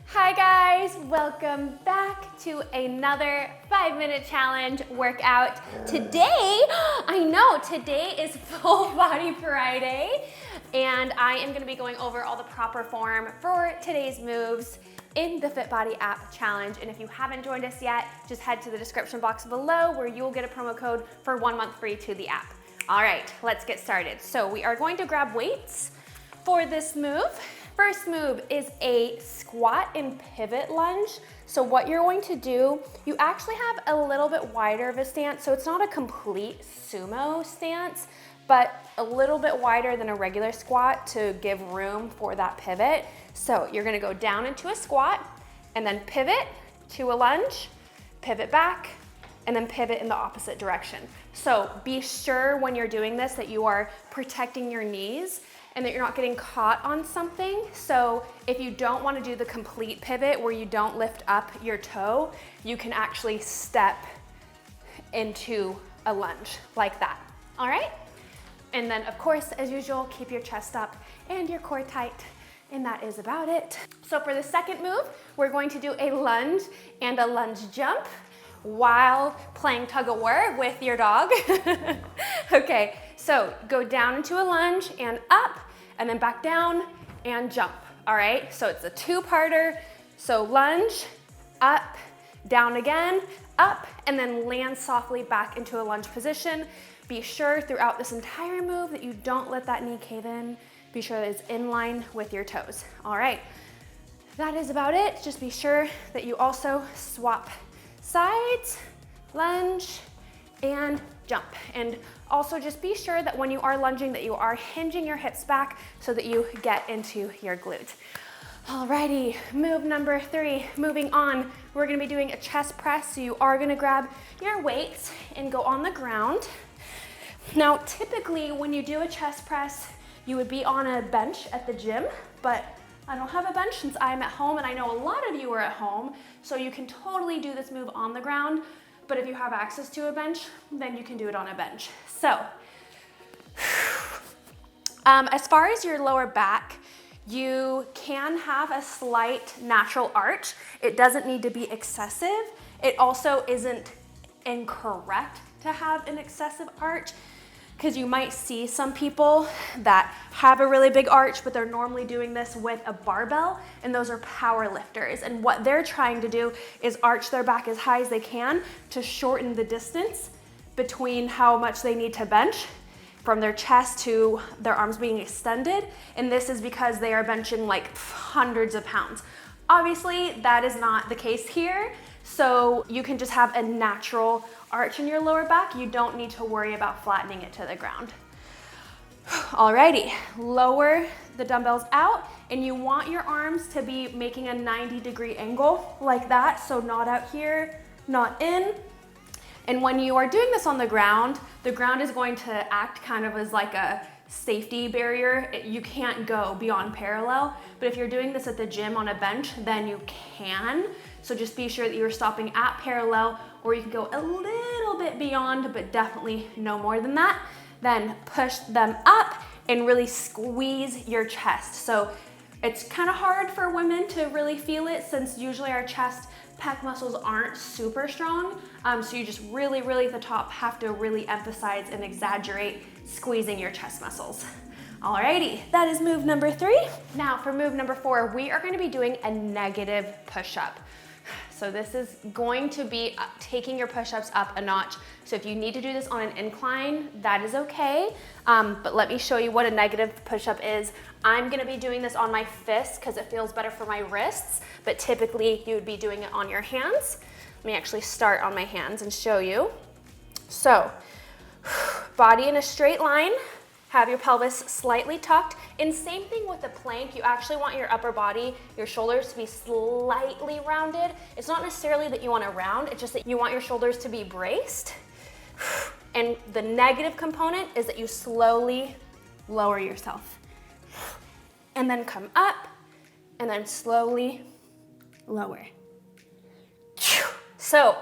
Hi guys, welcome back to another 5-minute challenge workout. Today is Full Body Friday, and I am gonna be going over all the proper form for today's moves in the Fit Body app challenge. And if you haven't joined us yet, just head to the description box below where you'll get a promo code for 1 month free to the app. All right, let's get started. So we are going to grab weights for this move. First move is a squat and pivot lunge. So what you're going to do, you actually have a little bit wider of a stance. So it's not a complete sumo stance, but a little bit wider than a regular squat to give room for that pivot. So you're gonna go down into a squat and then pivot to a lunge, pivot back, and then pivot in the opposite direction. So be sure when you're doing this that you are protecting your knees and that you're not getting caught on something. So if you don't want to do the complete pivot where you don't lift up your toe, you can actually step into a lunge like that, all right? And then of course, as usual, keep your chest up and your core tight, and that is about it. So for the second move, we're going to do a lunge and a lunge jump while playing tug of war with your dog. Okay, so go down into a lunge and up, and then back down and jump, all right? So it's a two-parter. So lunge, up, down again, up, and then land softly back into a lunge position. Be sure throughout this entire move that you don't let that knee cave in. Be sure that it's in line with your toes. All right, that is about it. Just be sure that you also swap sides, lunge, and jump. And also just be sure that when you are lunging that you are hinging your hips back so that you get into your glutes. Alrighty, move number 3, moving on. We're gonna be doing a chest press. So you are gonna grab your weights and go on the ground. Now, typically when you do a chest press, you would be on a bench at the gym, but I don't have a bench since I'm at home, and I know a lot of you are at home, so you can totally do this move on the ground, but if you have access to a bench, then you can do it on a bench. So, as far as your lower back, you can have a slight natural arch. It doesn't need to be excessive. It also isn't incorrect to have an excessive arch, because you might see some people that have a really big arch, but they're normally doing this with a barbell, and those are power lifters. And what they're trying to do is arch their back as high as they can to shorten the distance between how much they need to bench from their chest to their arms being extended. And this is because they are benching like hundreds of pounds. Obviously, that is not the case here. So you can just have a natural arch in your lower back. You don't need to worry about flattening it to the ground. Alrighty, lower the dumbbells out, and you want your arms to be making a 90-degree angle like that. So not out here, not in. And when you are doing this on the ground is going to act kind of as like a safety barrier. You can't go beyond parallel, but if you're doing this at the gym on a bench, then you can. So just be sure that you're stopping at parallel, or you can go a little bit beyond, but definitely no more than that. Then push them up and really squeeze your chest. So it's kind of hard for women to really feel it, since usually our chest pec muscles aren't super strong. So you just really at the top have to really emphasize and exaggerate squeezing your chest muscles. Alrighty, that is move number 3. Now for move number 4, we are going to be doing a negative push-up. So this is going to be taking your push-ups up a notch. So if you need to do this on an incline, that is okay. But let me show you what a negative push-up is. I'm gonna be doing this on my fists because it feels better for my wrists, but typically you would be doing it on your hands. Let me actually start on my hands and show you. So, body in a straight line, have your pelvis slightly tucked, and same thing with the plank. You actually want your upper body, your shoulders to be slightly rounded. It's not necessarily that you want to round, it's just that you want your shoulders to be braced. And the negative component is that you slowly lower yourself. And then come up, and then slowly lower. So,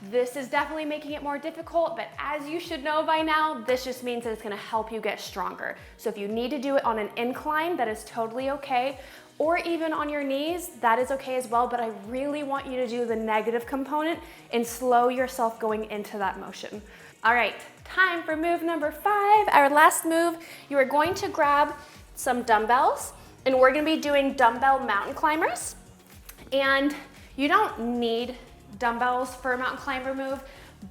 This is definitely making it more difficult, but as you should know by now, this just means that it's gonna help you get stronger. So if you need to do it on an incline, that is totally okay, or even on your knees, that is okay as well, but I really want you to do the negative component and slow yourself going into that motion. All right, time for move number 5. Our last move, you are going to grab some dumbbells, and we're gonna be doing dumbbell mountain climbers. And you don't need dumbbells for a mountain climber move,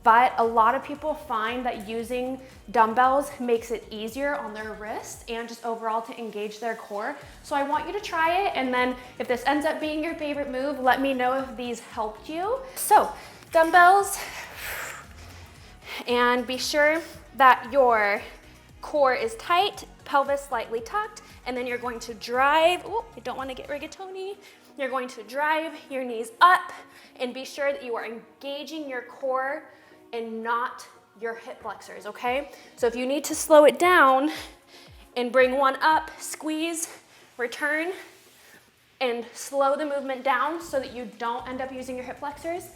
but a lot of people find that using dumbbells makes it easier on their wrist and just overall to engage their core. So I want you to try it, and then if this ends up being your favorite move, let me know if these helped you. So dumbbells, and be sure that your core is tight, pelvis slightly tucked, and then you're going to drive, oh, I don't want to get rigatoni. You're going to drive your knees up, and be sure that you are engaging your core and not your hip flexors, okay? So if you need to slow it down and bring one up, squeeze, return, and slow the movement down so that you don't end up using your hip flexors,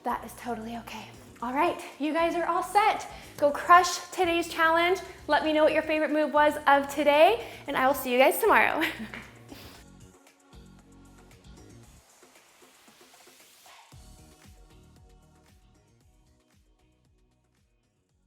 that is totally okay. All right, you guys are all set. Go crush today's challenge. Let me know what your favorite move was of today, and I will see you guys tomorrow.